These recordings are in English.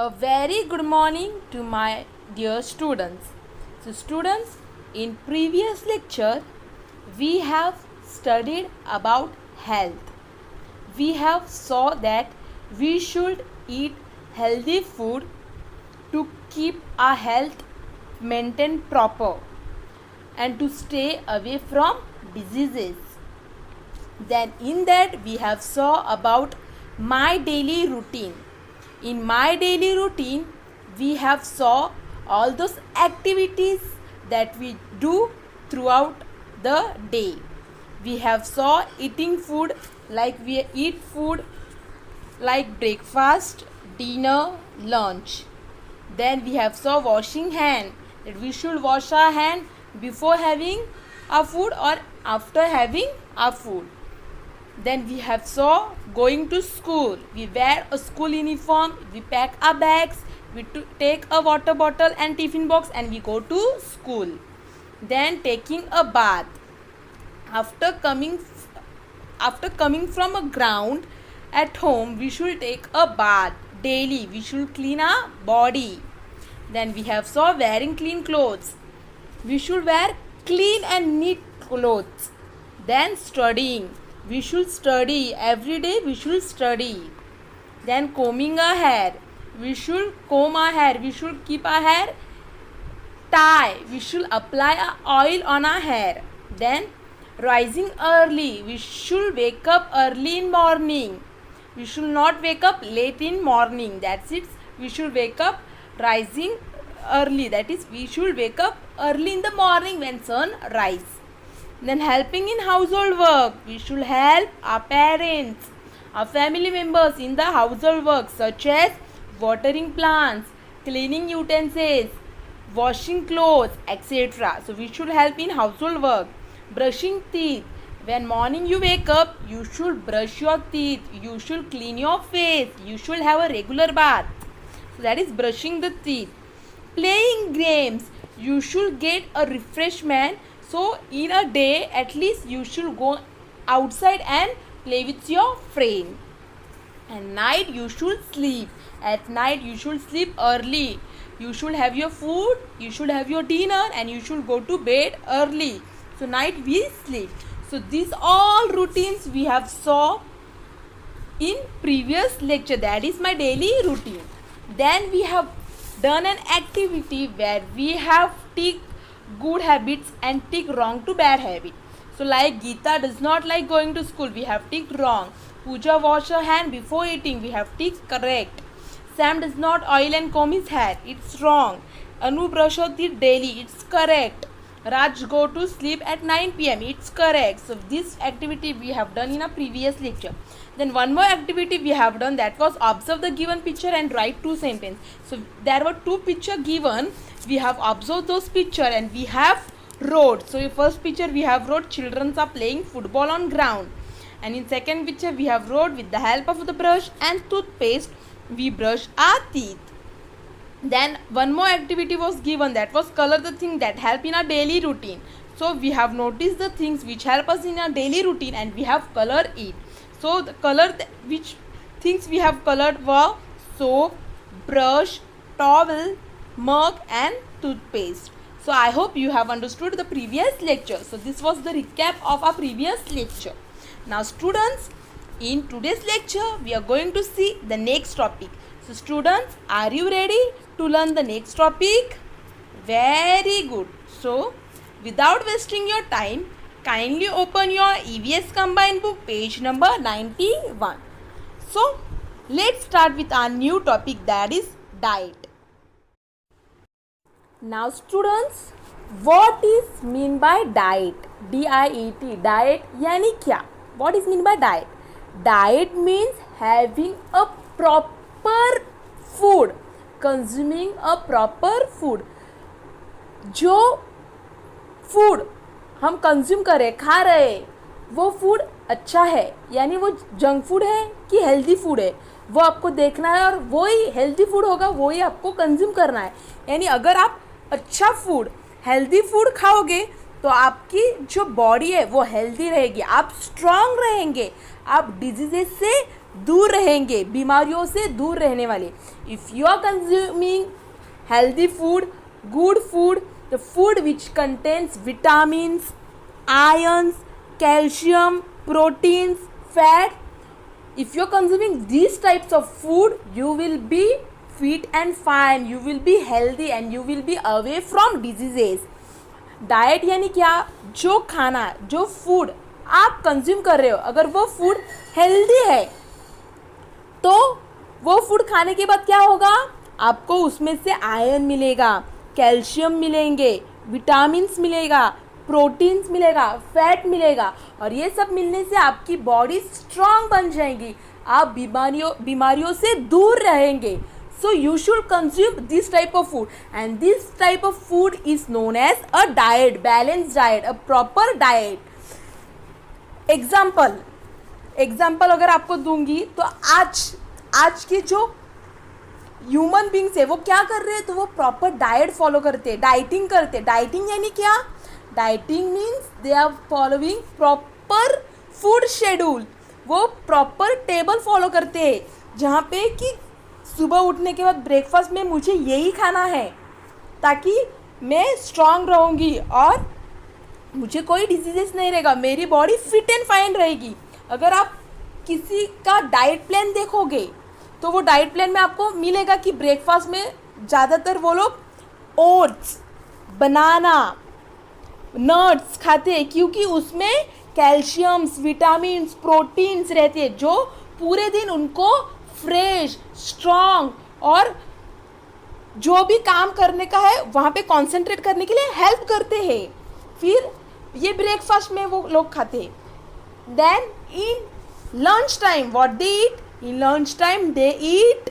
A very good morning to my dear students. So students, in previous lecture we have studied about health. We have saw that we should eat healthy food to keep our health maintained proper and to stay away from diseases. Then in that we have saw about my daily routine. In my daily routine we have saw all those activities that we do throughout the day. We have saw eating food, like we eat food like breakfast, dinner, lunch. Then we have saw washing hand, that we should wash our hand before having our food or after having our food. Then we have saw going to school. We wear a school uniform, we pack our bags, we take a water bottle and tiffin box and we go to school. Then taking a bath. After coming from a ground at home, we should take a bath daily. We should clean our body. Then we have saw wearing clean clothes. We should wear clean and neat clothes. Then studying. We should study every day. We should study. Then combing our hair. We should comb our hair. We should keep our hair tie. We should apply oil on our hair. Then rising early. We should wake up early in morning. We should not wake up late in morning. That's it. We should wake up rising early. That is, we should wake up early in the morning when sun rise. Then helping in household work. We should help our parents, our family members in the household work, such as watering plants, cleaning utensils, washing clothes, etc. So we should help in household work. Brushing teeth. When morning you wake up, you should brush your teeth. You should clean your face. You should have a regular bath. So that is brushing the teeth. Playing games. You should get a refreshment. So in a day, at least you should go outside and play with your friend. And night you should sleep. At night you should sleep early. You should have your food, you should have your dinner, and you should go to bed early. So night we sleep. So these all routines we have saw in previous lecture. That is my daily routine. Then we have done an activity where we have ticked good habits and tick wrong to bad habit. So like Geeta does not like going to school, we have ticked wrong. Pooja wash her hand before eating, we have ticked correct. Sam does not oil and comb his hair, it's wrong. Anu brush her teeth daily, it's correct. Raj go to sleep at 9 p.m, it's correct. So this activity we have done in a previous lecture. Then one more activity we have done, that was observe the given picture and write two sentences. So there were two pictures given. We have observed those picture and we have wrote. So in first picture we have wrote children are playing football on ground, and in second picture we have wrote with the help of the brush and toothpaste we brush our teeth. Then one more activity was given, that was color the thing that help in our daily routine. So we have noticed the things which help us in our daily routine and we have colored it. So the color which things we have colored were soap, brush, towel, mug and toothpaste. So I hope you have understood the previous lecture. So this was the recap of our previous lecture. Now students, in today's lecture we are going to see the next topic. So students, are you ready to learn the next topic? Very good. So without wasting your time, kindly open your EVS combined book, page number 91. So let's start with our new topic, that is diet. Now students, what is mean by diet? D-I-E-T, diet यानी क्या? What is mean by diet? Diet means having a proper food, consuming a proper food. जो food हम consume कर रहे, खा रहे, वो food अच्छा है यानी वो जंक फूड है कि हेल्दी फूड है, वो आपको देखना है और वही हेल्दी फूड होगा, वही आपको कंज्यूम करना है. यानी अगर आप अच्छा फूड, हेल्दी फूड खाओगे तो आपकी जो बॉडी है वो हेल्दी रहेगी, आप स्ट्रांग रहेंगे, आप डिजीजेस से दूर रहेंगे, बीमारियों से दूर रहने वाले. If you are consuming healthy food, good food, the food which contains vitamins, ions, calcium, proteins, fat, if you are consuming these types of food, you will be fit and fine, you will be healthy and you will be away from diseases. Diet यानी क्या? जो खाना, जो food आप consume कर रहे हो, अगर वो फूड हेल्दी है तो वो फूड खाने के बाद क्या होगा? आपको उसमें से आयरन मिलेगा, कैल्शियम मिलेंगे, विटामिन्स मिलेगा, प्रोटीन्स मिलेगा, फैट मिलेगा, और ये सब मिलने से आपकी बॉडी स्ट्रांग बन जाएगी, आप बीमारियों से दूर रहेंगे. So you should consume this type of food, and this type of food is known as a diet, balance diet, a proper diet. Example अगर आपको दूंगी तो आज के जो ह्यूमन बींग्स है वो क्या कर रहे हैं? तो वो प्रॉपर डाइट फॉलो करते हैं, डाइटिंग करते हैं. डाइटिंग यानी क्या? Dieting means they are following proper food schedule. वो प्रॉपर टेबल फॉलो करते हैं जहाँ पे कि सुबह उठने के बाद ब्रेकफास्ट में मुझे यही खाना है ताकि मैं स्ट्रांग रहूँगी और मुझे कोई डिजीजेस नहीं रहेगा, मेरी बॉडी फिट एंड फाइन रहेगी. अगर आप किसी का डाइट प्लान देखोगे तो वो डाइट प्लान में आपको मिलेगा कि ब्रेकफास्ट में ज़्यादातर वो लोग ओट्स, बनाना, नट्स खाते हैं क्योंकि उसमें कैल्शियम्स, विटामिन्स, प्रोटीन्स रहते हैं जो पूरे दिन उनको फ्रेश, स्ट्रॉन्ग और जो भी काम करने का है वहाँ पे कंसंट्रेट करने के लिए हेल्प करते हैं. फिर ये ब्रेकफास्ट में वो लोग खाते हैं. Then in lunch time what they eat? In lunch time they eat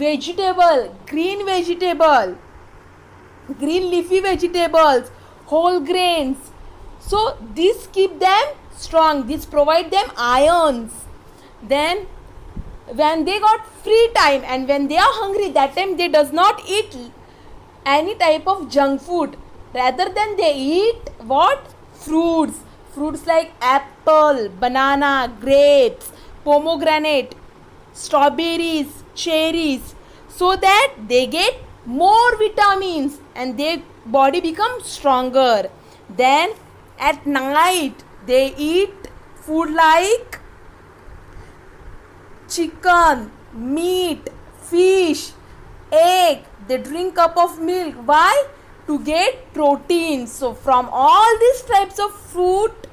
vegetable, green leafy vegetables, whole grains. So this keep them strong, this provide them ions. Then when they got free time and when they are hungry, that time they does not eat any type of junk food. Rather than they eat what? Fruits like apple, banana, grapes, pomegranate, strawberries, cherries, so that they get more vitamins and their body becomes stronger. Then at night they eat food like chicken, meat, fish, egg. They drink cup of milk. Why? To get protein. So from all these types of fruit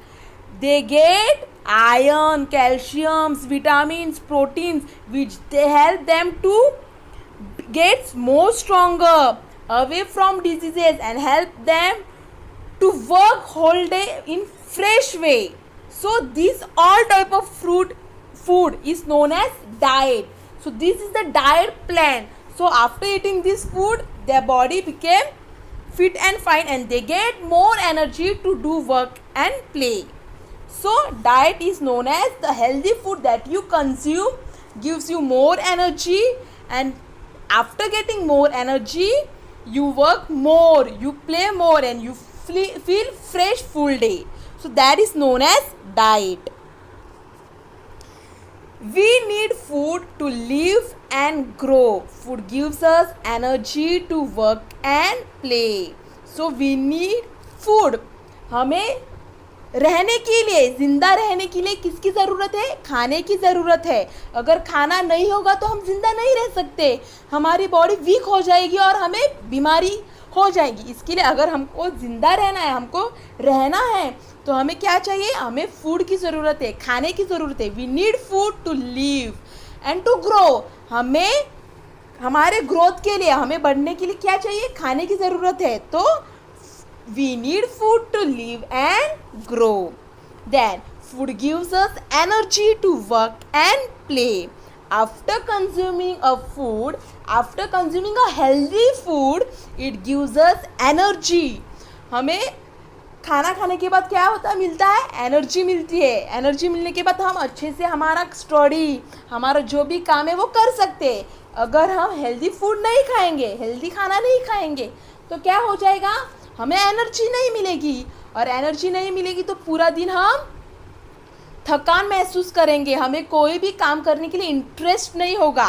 they get iron, calciums, vitamins, proteins, which they help them to get more stronger, away from diseases, and help them to work whole day in fresh way. So these all type of food is known as diet. So this is the diet plan. So after eating this food, their body became fit and fine and they get more energy to do work and play. So diet is known as the healthy food that you consume, gives you more energy, and after getting more energy you work more, you play more, and you feel fresh full day. So that is known as diet. We need food to live and grow. Food gives us energy to work and play. So we need food. हमें रहने के लिए, ज़िंदा रहने के लिए किसकी ज़रूरत है? खाने की ज़रूरत है. अगर खाना नहीं होगा तो हम ज़िंदा नहीं रह सकते, हमारी बॉडी वीक हो जाएगी और हमें बीमारी हो जाएगी. इसके लिए अगर हमको ज़िंदा रहना है, हमको रहना है, तो हमें क्या चाहिए? हमें फूड की ज़रूरत है, खाने की ज़रूरत है. We need food to live and to grow. हमें हमारे ग्रोथ के लिए, हमें बढ़ने के लिए क्या चाहिए? खाने की ज़रूरत है. तो we need food to live and grow. Then food gives us energy to work and play. After consuming a healthy food, it gives us energy. हमें खाना खाने के बाद क्या होता है? मिलता है एनर्जी मिलती है. एनर्जी मिलने के बाद हम अच्छे से हमारा स्टडी, हमारा जो भी काम है वो कर सकते हैं. अगर हम हेल्दी फूड नहीं खाएंगे, हेल्दी खाना नहीं खाएंगे, तो क्या हो जाएगा? हमें एनर्जी नहीं मिलेगी, और एनर्जी नहीं मिलेगी तो पूरा दिन हम थकान महसूस करेंगे, हमें कोई भी काम करने के लिए इंटरेस्ट नहीं होगा.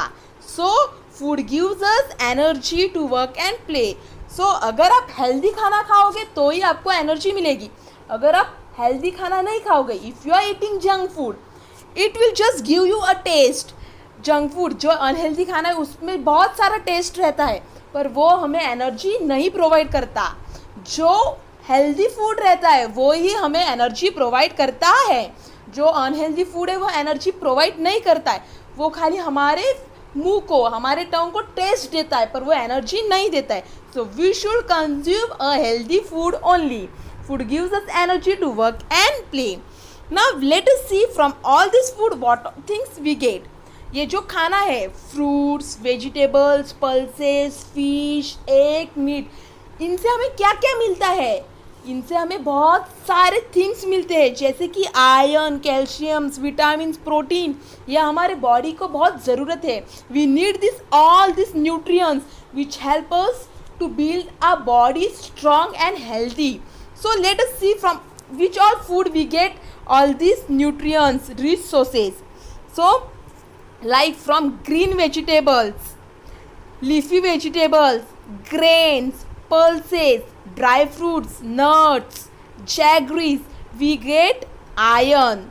So food gives us energy to work and play. So अगर आप हेल्दी खाना खाओगे तो ही आपको एनर्जी मिलेगी. अगर आप हेल्दी खाना नहीं खाओगे, if you are eating junk food, it will just give you a taste. Junk food जो अनहेल्दी खाना है उसमें बहुत सारा टेस्ट रहता है, पर वो हमें एनर्जी नहीं प्रोवाइड करता. जो हेल्दी फूड रहता है वो ही हमें एनर्जी प्रोवाइड करता है. जो अनहेल्दी फूड है वो एनर्जी प्रोवाइड नहीं करता है, वो खाली हमारे मुंह को, हमारे टंग को टेस्ट देता है, पर वो एनर्जी नहीं देता है. So we should consume a healthy food only. Food gives us energy to work and play. Now let us see from all this food what things we get. ये जो खाना है, fruits, vegetables, pulses, fish, egg, meat, इनसे हमें क्या क्या मिलता है? इनसे हमें बहुत सारे थिंग्स मिलते हैं, जैसे कि आयरन, कैल्शियम्स, विटामिन, प्रोटीन. यह हमारे बॉडी को बहुत ज़रूरत है. We need this all this nutrients which help us to build a body strong and healthy. So let us see from which all food we get all these nutrients rich sources. So like from green vegetables, leafy vegetables, grains, pulses, dry fruits, nuts, jaggeries, we get iron.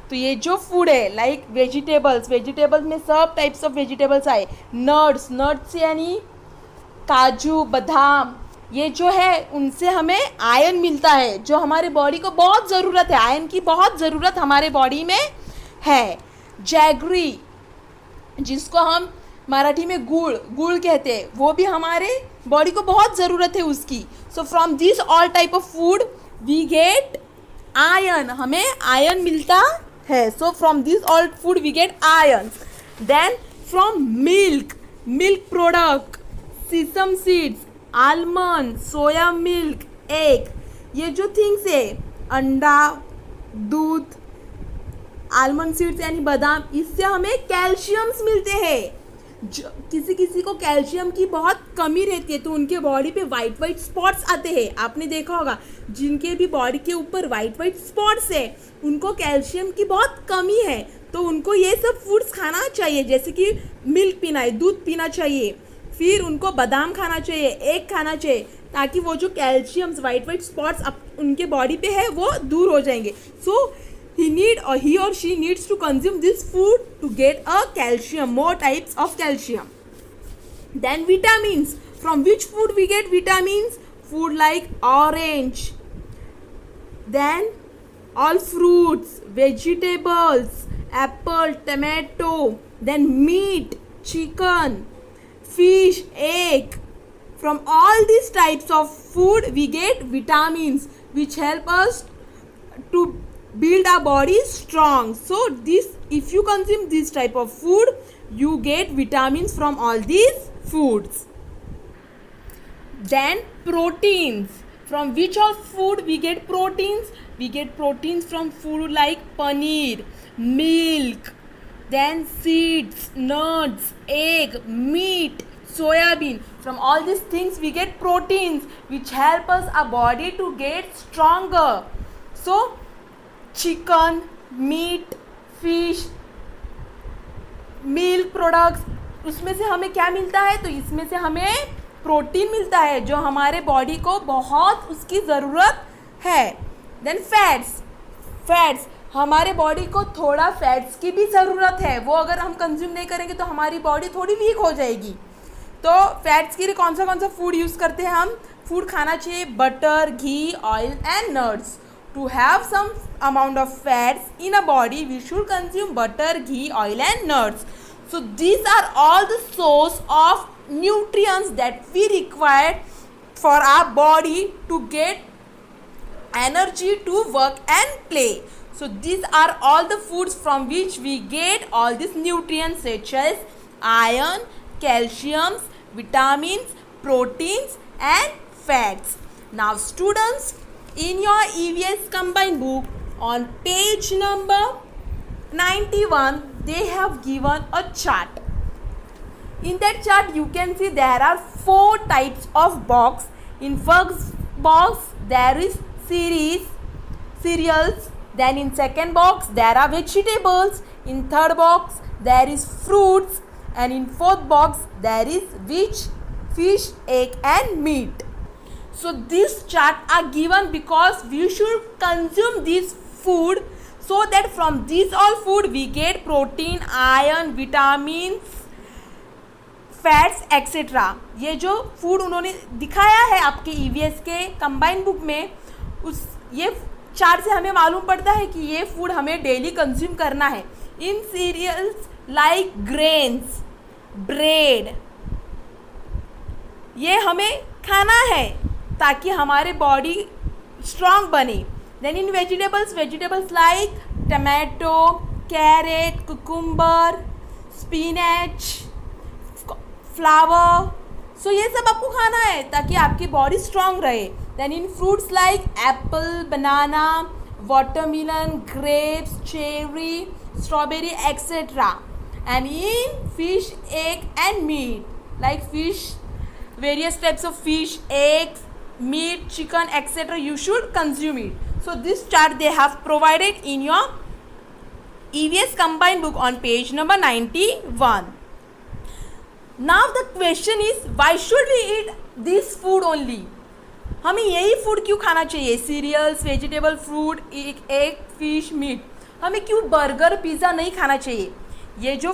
तो ये जो food है like vegetables में सब types of vegetables आए. Nuts यानी काजू, बादाम, ये जो है उनसे हमें आयरन मिलता है, जो हमारे बॉडी को बहुत ज़रूरत है. आयरन की बहुत ज़रूरत हमारे बॉडी में है. जैगरी, जिसको हम मराठी में गुड़ कहते हैं, वो भी हमारे बॉडी को बहुत ज़रूरत है उसकी. So from this all type of food we get iron. हमें आयरन मिलता है. So from this all food we get iron. Then from milk product, sesame seeds, almond, soya milk, egg, ये जो थिंग्स है, अंडा, दूध, आलमंड सीड्स यानी बादाम, इससे हमें कैल्शियम्स मिलते हैं. किसी को कैल्शियम की बहुत कमी रहती है तो उनके बॉडी पे वाइट स्पॉट्स आते हैं. आपने देखा होगा जिनके भी बॉडी के ऊपर वाइट स्पॉट्स है, उनको कैल्शियम की बहुत कमी है. तो उनको ये सब फूड्स खाना चाहिए, जैसे कि मिल्क पीना है, दूध पीना चाहिए, फिर उनको बादाम खाना चाहिए, एग खाना चाहिए, ताकि वो जो कैल्शियम्स वाइट स्पॉट्स उनके बॉडी पे है वो दूर हो जाएंगे. सो he or she needs to consume this food to get a calcium, more types of calcium. Then vitamins. From which food we get vitamins? Food like orange. Then all fruits, vegetables, apple, tomato. Then meat, chicken, fish, egg. From all these types of food we get vitamins which help us to build our body strong. So this, if you consume this type of food, you get vitamins from all these foods. Then proteins. From which all food we get proteins? We get proteins from food like paneer, milk, then seeds, nuts, egg, meat, soybean. From all these things we get proteins which help us our body to get stronger. So chicken, meat, fish, milk products, उसमें से हमें क्या मिलता है? तो इसमें से हमें प्रोटीन मिलता है जो हमारे बॉडी को बहुत उसकी ज़रूरत है. देन फैट्स, हमारे बॉडी को थोड़ा फैट्स की भी ज़रूरत है. वो अगर हम कंज्यूम नहीं करेंगे तो हमारी बॉडी थोड़ी वीक हो जाएगी. तो फैट्स के लिए कौन सा फूड यूज़ करते हैं हम? फूड खाना चाहिए butter, ghee, oil and nuts. To have some amount of fats in a body, we should consume butter, ghee, oil and nuts. So these are all the source of nutrients that we require for our body to get energy to work and play. So these are all the foods from which we get all these nutrients such as iron, calcium, vitamins, proteins and fats. Now students, in your EVS combined book on page number 91 they have given a chart. In that chart you can see there are 4 types of box. In first box there is cereals, Then in second box there are vegetables. In third box there is fruits. And in fourth box there is fish, egg and meat. So this chart are given because we should consume this food so that from these all food we get protein, iron, vitamins, fats etcetera. ये जो food उन्होंने दिखाया है आपके EVS के combined book में, उस ये चार्ट से हमें मालूम पड़ता है कि ये फूड हमें डेली कंज्यूम करना है. इन सीरियल्स लाइक ग्रेन्स, ब्रेड, ये हमें खाना है ताकि हमारे बॉडी स्ट्रांग बने. देन इन vegetables like tomato, carrot, cucumber, spinach, flower. So ये सब आपको खाना है ताकि आपकी बॉडी स्ट्रांग रहे. देन इन fruits like apple, banana, watermelon, grapes, cherry, strawberry etcetera. And इन fish, egg and meat like fish, various types of fish, eggs, meat, chicken, etc. You should consume it. So this chart they have provided in your EVS combined book on page number 91. Now the question is, why should we eat this food only? हमें यही food क्यों खाना चाहिए? Cereals, vegetable, fruit, egg, fish, meat. हमें क्यों burger, pizza नहीं खाना चाहिए? ये जो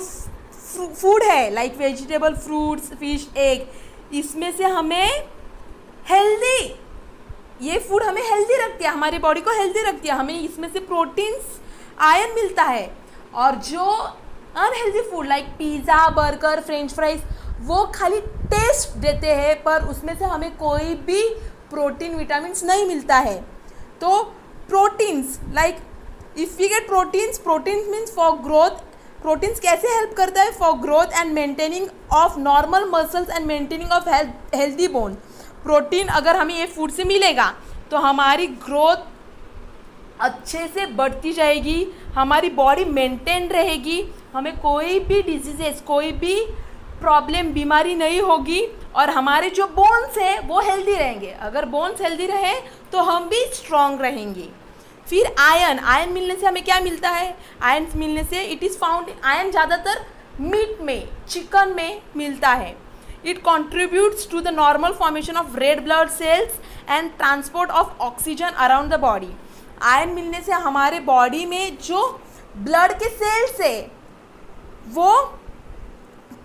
फूड है like vegetable, fruits, fish, egg, इसमें से हमें हेल्दी, ये फूड हमें हेल्दी रखती है, हमारी बॉडी को हेल्दी रखती है. हमें इसमें से प्रोटीन्स, आयरन मिलता है. और जो unhealthy food like pizza, burger, French fries, वो खाली टेस्ट देते हैं पर उसमें से हमें कोई भी प्रोटीन, विटामिन्स नहीं मिलता है. तो proteins like if we get proteins means for growth. Proteins कैसे हेल्प करता है? For growth and maintaining of normal muscles and maintaining of healthy bone. Protein अगर हमें ये फूड से मिलेगा तो हमारी ग्रोथ अच्छे से बढ़ती जाएगी, हमारी बॉडी मेंटेन रहेगी, हमें कोई भी डिजीजेस, कोई भी प्रॉब्लम, बीमारी नहीं होगी और हमारे जो बोन्स हैं वो हेल्दी रहेंगे. अगर बोन्स हेल्दी रहे तो हम भी स्ट्रॉन्ग रहेंगे. फिर आयरन मिलने से हमें क्या मिलता है? आयरन मिलने से इट इज़ फाउंड, आयरन ज़्यादातर मीट में, चिकन में मिलता है. It contributes to the normal formation of red blood cells and transport of oxygen around the body. Iron मिलने से हमारे बॉडी में जो ब्लड के सेल्स है वो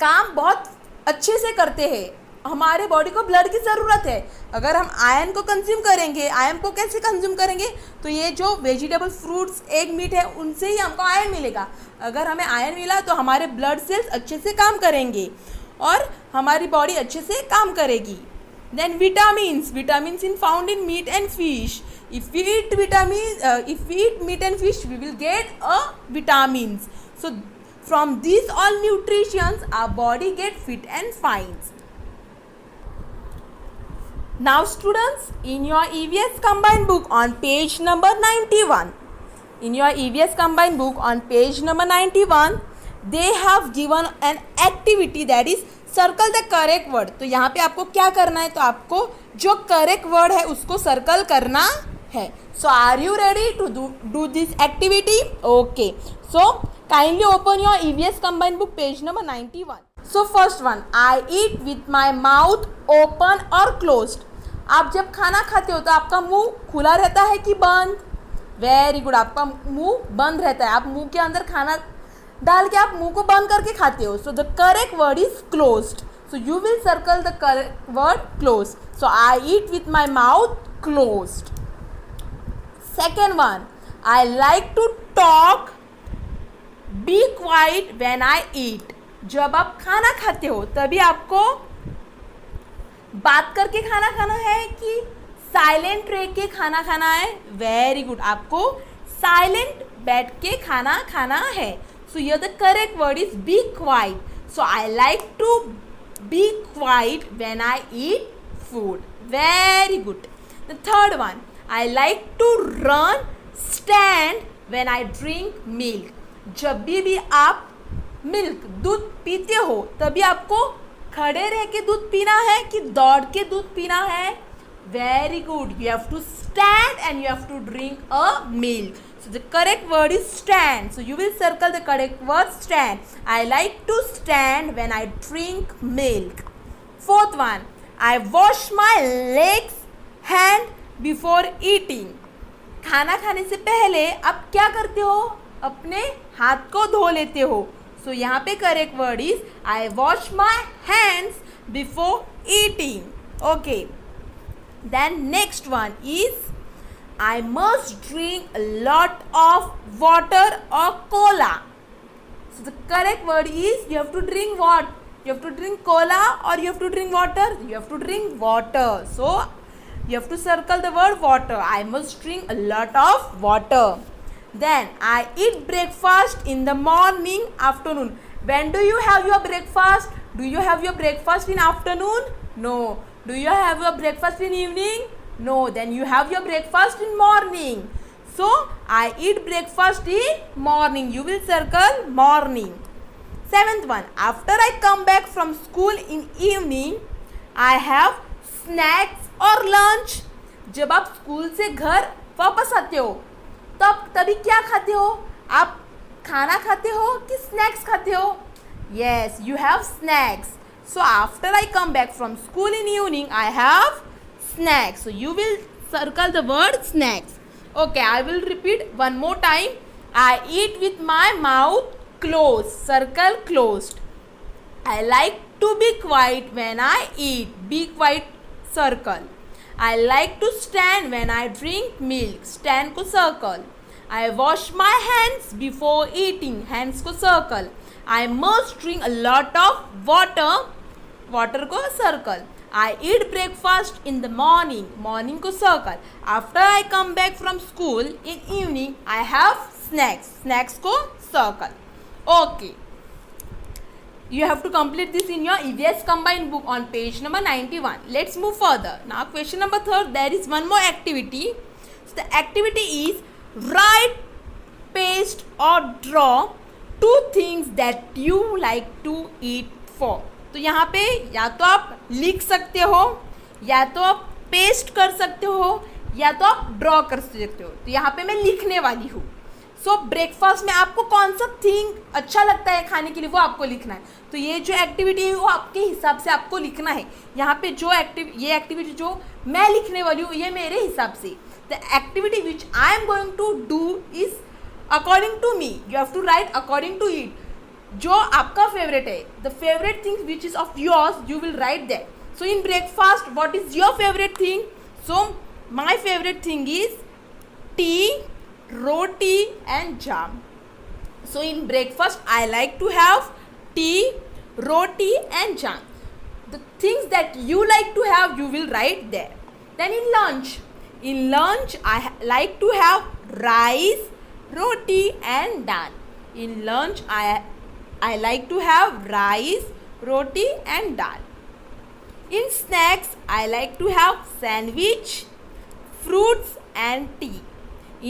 काम बहुत अच्छे से करते हैं. हमारे बॉडी को ब्लड की ज़रूरत है. अगर हम आयरन को कंज्यूम करेंगे, आयरन को कैसे कंज्यूम करेंगे? तो ये जो वेजिटेबल, फ्रूट्स, एग, मीट है उनसे ही हमको आयरन मिलेगा. अगर हमें आयरन मिला तो हमारे ब्लड सेल्स अच्छे से काम करेंगे और हमारी बॉडी अच्छे से काम करेगी. Then vitamins in found in meat and fish. if we eat meat and fish we will get vitamins. So from these all nutritions our body get fit and fine. Now students, in your EVS combined book on page number 91, they have given an activity that is circle the correct word. तो यहाँ पे आपको क्या करना है? तो आपको जो करेक्ट वर्ड है उसको सर्कल करना है. So are you ready to do this activity? Okay. So kindly open your EVS combined book page number 91. So first one, I eat with my mouth open or closed. आप जब खाना खाते हो तो आपका मुंह खुला रहता है कि बंद? वेरी गुड, आपका मुंह बंद रहता है. आप मुंह के अंदर खाना डाल के आप मुंह को बंद करके खाते हो. So the correct word is closed. So you will circle the correct word close. So I eat with my mouth closed. Second one, I like to talk, be quiet when I eat. जब आप खाना खाते हो तभी आपको बात करके खाना खाना है कि साइलेंट रह के खाना खाना है? वेरी गुड, आपको साइलेंट बैठ के खाना खाना है. So here the correct word is be quiet. So I like to be quiet when I eat food. Very good. The third one, I like to run stand when I drink milk. जब भी आप milk, दूध पीते हो तभी आपको खड़े रह के दूध पीना है कि दौड़ के दूध पीना है? Very good, you have to stand and you have to drink a milk. So the correct word is stand. So you will circle the correct word stand. I like to stand when I drink milk. Fourth one, I wash my legs, hand before eating. खाना खाने से पहले आप क्या करते हो? अपने हाथ को धो लेते हो. So यहाँ पे correct word is I wash my hands before eating. Okay. Then next one is I must drink a lot of water or cola. So the correct word is you have to drink what? You have to drink cola or you have to drink water? You have to drink water. So you have to circle the word water. I must drink a lot of water. Then I eat breakfast in the morning, afternoon. When do you have your breakfast? Do you have your breakfast in afternoon? No. Do you have your breakfast in evening? No. Then you have your breakfast in morning. So I eat breakfast in morning. You will circle morning. Seventh one. After I come back from school in evening, I have snacks or lunch. जब आप school से घर वापस आते हो तभी क्या खाते हो? आप खाना खाते हो कि स्नैक्स खाते हो? Yes, you have snacks. So after I come back from school in evening, I have snacks. So you will circle the word snacks. Okay, I will repeat one more time. I eat with my mouth closed. Circle closed. I like to be quiet when I eat. Be quiet. Circle. I like to stand when I drink milk. Stand को circle. I wash my hands before eating. Hands को circle. I must drink a lot of water. Water को circle. I eat breakfast in the morning. Morning को circle. After I come back from school in evening, I have snacks. Snacks को circle. Okay. You have to complete this in your EVS combined book on page number 91. Let's move further. Now question number 3, there is one more activity. So the activity is write, paste or draw 2 things that you like to eat for. तो यहाँ पे या तो आप लिख सकते हो, या तो आप पेस्ट कर सकते हो, या तो आप ड्रॉ कर सकते हो. तो यहाँ पे मैं लिखने वाली हूँ. सो ब्रेकफास्ट में आपको कौन सा थिंग अच्छा लगता है खाने के लिए वो आपको लिखना है. तो ये जो एक्टिविटी है वो आपके हिसाब से आपको लिखना है. यहाँ पे जो ये एक्टिविटी जो मैं लिखने वाली हूँ ये मेरे हिसाब से. The activity which I am going to do is according to me. You have to write according to it. जो आपका फेवरेट है, the favourite thing which is of yours, you will write that. So in breakfast what is your favourite thing? So my favourite thing is tea, roti and jam. So in breakfast I like to have tea, roti and jam. The things that you like to have you will write there. Then in lunch I like to have rice, roti and dal. In lunch I like to have rice, roti and dal. In snacks I like to have sandwich, fruits and tea.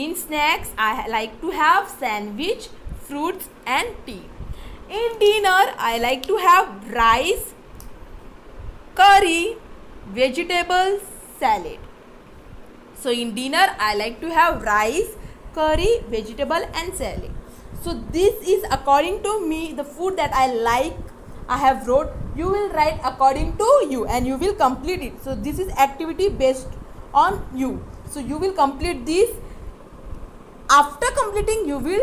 In snacks, I like to have sandwich, fruits and tea. In dinner, I like to have rice, curry, vegetables, salad. So in dinner, I like to have rice, curry, vegetable and salad. So this is according to me the food that I like. I have wrote. You will write according to you and you will complete it. So this is activity based on you. So you will complete this. After completing, you will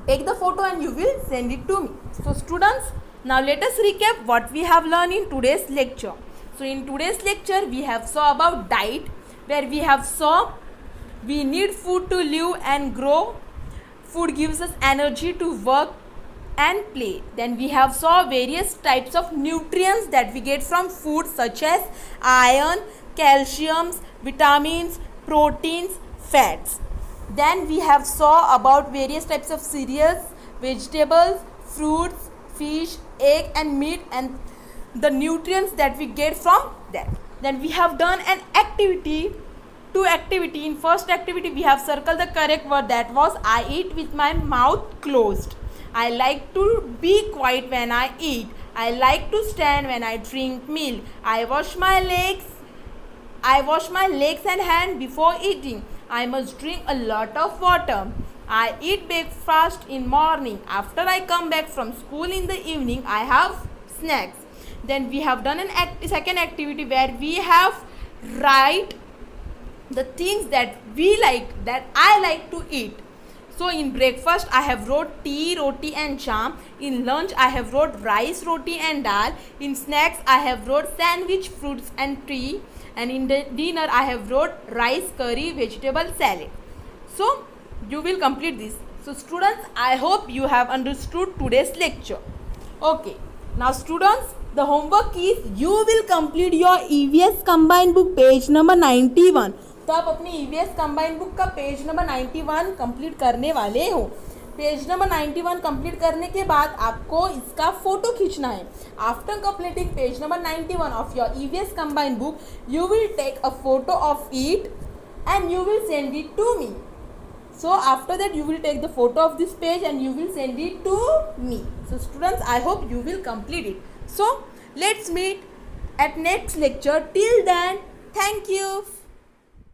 take the photo and you will send it to me. So students, now let us recap what we have learned in today's lecture. So in today's lecture, we have saw about diet, where we have saw we need food to live and grow. Food gives us energy to work and play. Then we have saw various types of nutrients that we get from food, such as iron, calcium, vitamins, proteins, fats. Then we have saw about various types of cereals, vegetables, fruits, fish, egg and meat and the nutrients that we get from that. Then we have done an activity, 2 activity. In first activity we have circled the correct word, that was I eat with my mouth closed. I like to be quiet when I eat. I like to stand when I drink milk. I wash my legs and hands before eating. I must drink a lot of water. I eat breakfast in morning. After I come back from school in the evening, I have snacks. Then we have done second activity where we have write the things that I like to eat. So in breakfast I have wrote tea, roti and jam. In lunch I have wrote rice, roti and dal. In snacks I have wrote sandwich, fruits and tea. And in the dinner I have wrote rice, curry, vegetable salad. So you will complete this. So students, I hope you have understood today's lecture. Okay, now students, the homework is you will complete your EVS combined book page number 91. तो आप अपनी EVS combined book का page number 91 complete करने वाले हो. Page number 91 complete करने के बाद आपको इसका फोटो खींचना है. After completing page number 91 of your EVS combined book, you will take a photo of it and you will send it to me. So after that you will take the photo of this page and you will send it to me. So students, I hope you will complete it. So let's meet at next lecture. Till then, thank you.